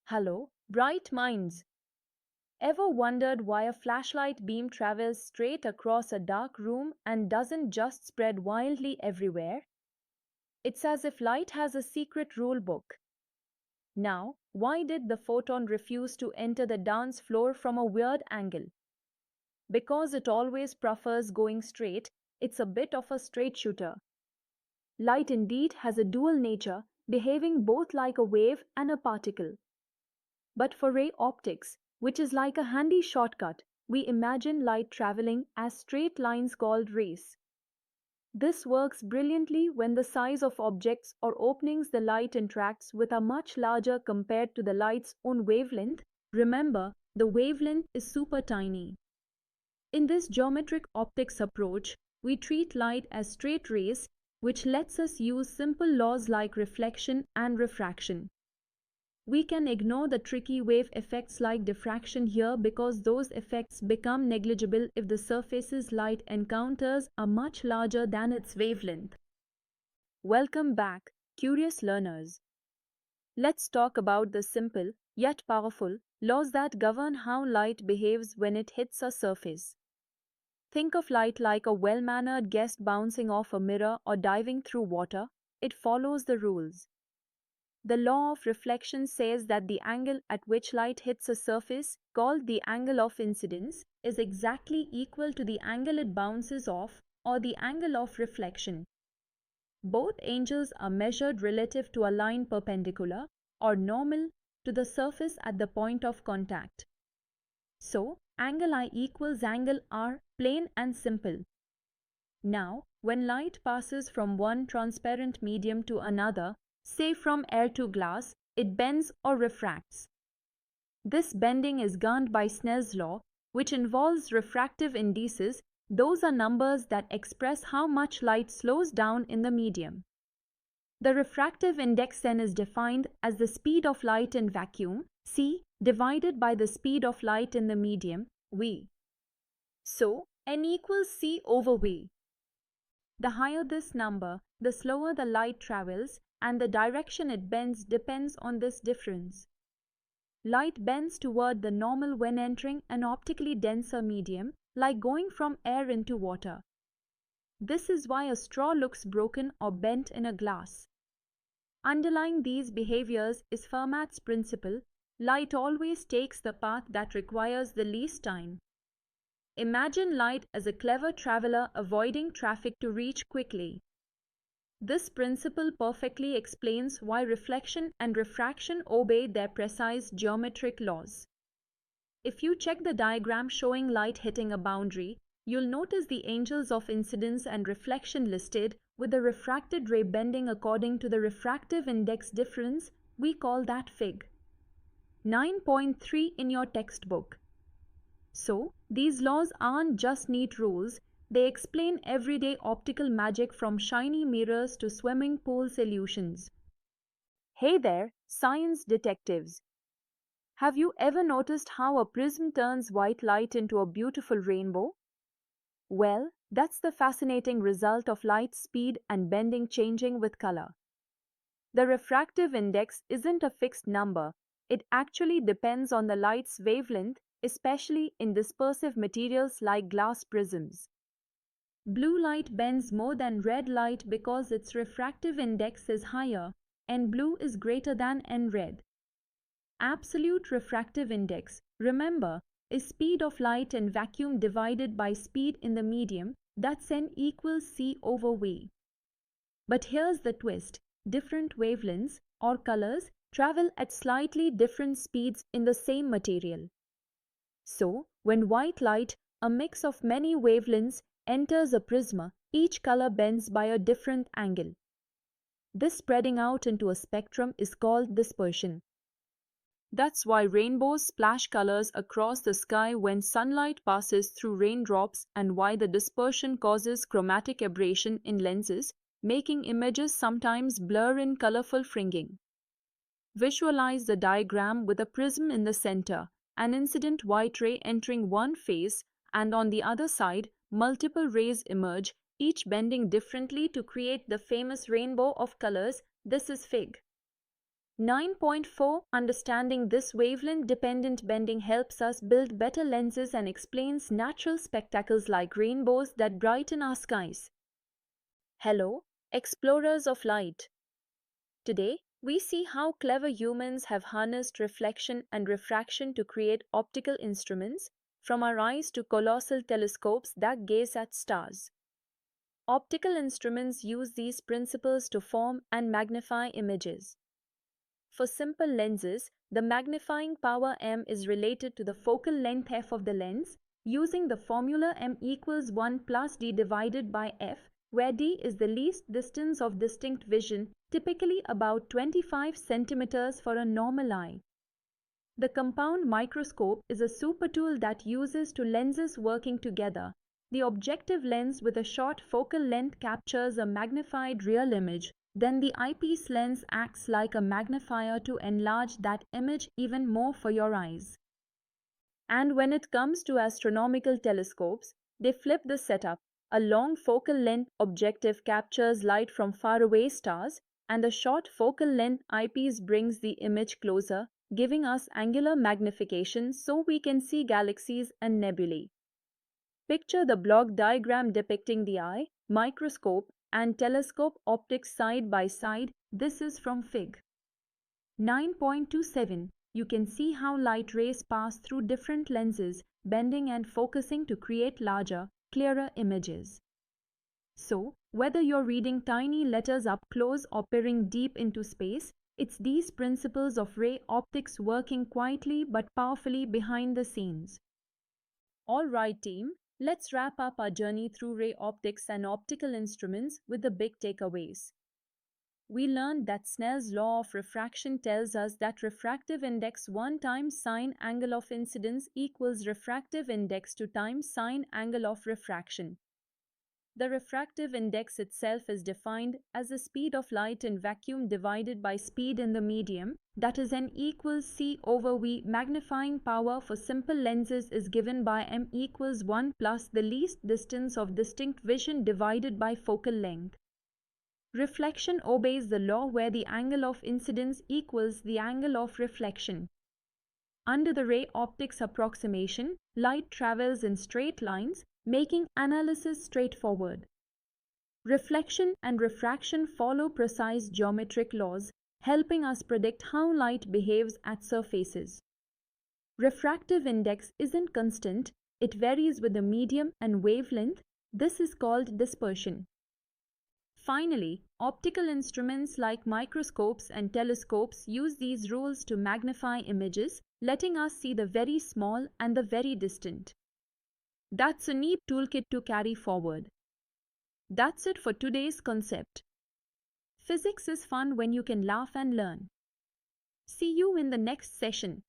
Hello, bright minds. Ever wondered why a flashlight beam travels straight across a dark room and doesn't just spread wildly everywhere? It's as if light has a secret rule book. Now, why did the photon refuse to enter the dance floor from a weird angle? Because it always prefers going straight, it's a bit of a straight shooter. Light indeed has a dual nature, behaving both like a wave and a particle. But for ray optics, which is like a handy shortcut, we imagine light traveling as straight lines called rays. This works brilliantly when the size of objects or openings the light interacts with are much larger compared to the light's own wavelength. Remember, the wavelength is super tiny. In this geometric optics approach, we treat light as straight rays, which lets us use simple laws like reflection and refraction. We can ignore the tricky wave effects like diffraction here because those effects become negligible if the surfaces light encounters are much larger than its wavelength. Welcome back, curious learners. Let's talk about the simple, yet powerful, laws that govern how light behaves when it hits a surface. Think of light like a well-mannered guest bouncing off a mirror or diving through water. It follows the rules. The law of reflection says that the angle at which light hits a surface, called the angle of incidence, is exactly equal to the angle it bounces off, or the angle of reflection. Both angles are measured relative to a line perpendicular, or normal, to the surface at the point of contact. So, angle I equals angle R, plain and simple. Now, when light passes from one transparent medium to another, say from air to glass, it bends or refracts. This bending is governed by Snell's law, which involves refractive indices. Those are numbers that express how much light slows down in the medium. The refractive index then is defined as the speed of light in vacuum, c, divided by the speed of light in the medium, v. So, n equals c over v. The higher this number, the slower the light travels, and the direction it bends depends on this difference. Light bends toward the normal when entering an optically denser medium, like going from air into water. This is why a straw looks broken or bent in a glass. Underlying these behaviors is Fermat's principle: light always takes the path that requires the least time. Imagine light as a clever traveler avoiding traffic to reach quickly. This principle perfectly explains why reflection and refraction obey their precise geometric laws. If you check the diagram showing light hitting a boundary, you'll notice the angles of incidence and reflection listed, with the refracted ray bending according to the refractive index difference. We call that Fig. 9.3 in your textbook. So, these laws aren't just neat rules. They explain everyday optical magic from shiny mirrors to swimming pool solutions. Hey there, science detectives! Have you ever noticed how a prism turns white light into a beautiful rainbow? Well, that's the fascinating result of light speed and bending changing with color. The refractive index isn't a fixed number. It actually depends on the light's wavelength, especially in dispersive materials like glass prisms. Blue light bends more than red light because its refractive index is higher, and blue is greater than N red. Absolute refractive index, remember, is speed of light in vacuum divided by speed in the medium. That's N equals c over v. But here's the twist: different wavelengths, or colors, travel at slightly different speeds in the same material. So, when white light, a mix of many wavelengths, enters a prism, each color bends by a different angle. This spreading out into a spectrum is called dispersion. That's why rainbows splash colors across the sky when sunlight passes through raindrops, and why the dispersion causes chromatic aberration in lenses, making images sometimes blur in colorful fringing. Visualize the diagram with a prism in the center, an incident white ray entering one face, and on the other side, multiple rays emerge, each bending differently to create the famous rainbow of colors. This is Fig. 9.4 Understanding this wavelength-dependent bending helps us build better lenses and explains natural spectacles like rainbows that brighten our skies. Hello, explorers of light. Today, we see how clever humans have harnessed reflection and refraction to create optical instruments, from our eyes to colossal telescopes that gaze at stars. Optical instruments use these principles to form and magnify images. For simple lenses, the magnifying power m is related to the focal length f of the lens, using the formula m equals 1 plus d divided by f, where d is the least distance of distinct vision, typically about 25 centimeters for a normal eye. The compound microscope is a super tool that uses two lenses working together. The objective lens with a short focal length captures a magnified real image. Then the eyepiece lens acts like a magnifier to enlarge that image even more for your eyes. And when it comes to astronomical telescopes, they flip the setup. A long focal length objective captures light from faraway stars, and a short focal length eyepiece brings the image closer, giving us angular magnification so we can see galaxies and nebulae. Picture the block diagram depicting the eye, microscope, and telescope optics side by side. This is from Fig. 9.27. You can see how light rays pass through different lenses, bending and focusing to create larger, clearer images. So, whether you're reading tiny letters up close or peering deep into space, it's these principles of ray optics working quietly but powerfully behind the scenes. Alright team, let's wrap up our journey through ray optics and optical instruments with the big takeaways. We learned that Snell's law of refraction tells us that refractive index 1 times sine angle of incidence equals refractive index 2 times sine angle of refraction. The refractive index itself is defined as the speed of light in vacuum divided by speed in the medium, that is n equals c over v. Magnifying power for simple lenses is given by m equals 1 plus the least distance of distinct vision divided by focal length. Reflection obeys the law where the angle of incidence equals the angle of reflection. Under the ray optics approximation, light travels in straight lines, making analysis straightforward. Reflection and refraction follow precise geometric laws, helping us predict how light behaves at surfaces. Refractive index isn't constant, it varies with the medium and wavelength. This is called dispersion. Finally, optical instruments like microscopes and telescopes use these rules to magnify images, letting us see the very small and the very distant. That's a neat toolkit to carry forward. That's it for today's concept. Physics is fun when you can laugh and learn. See you in the next session.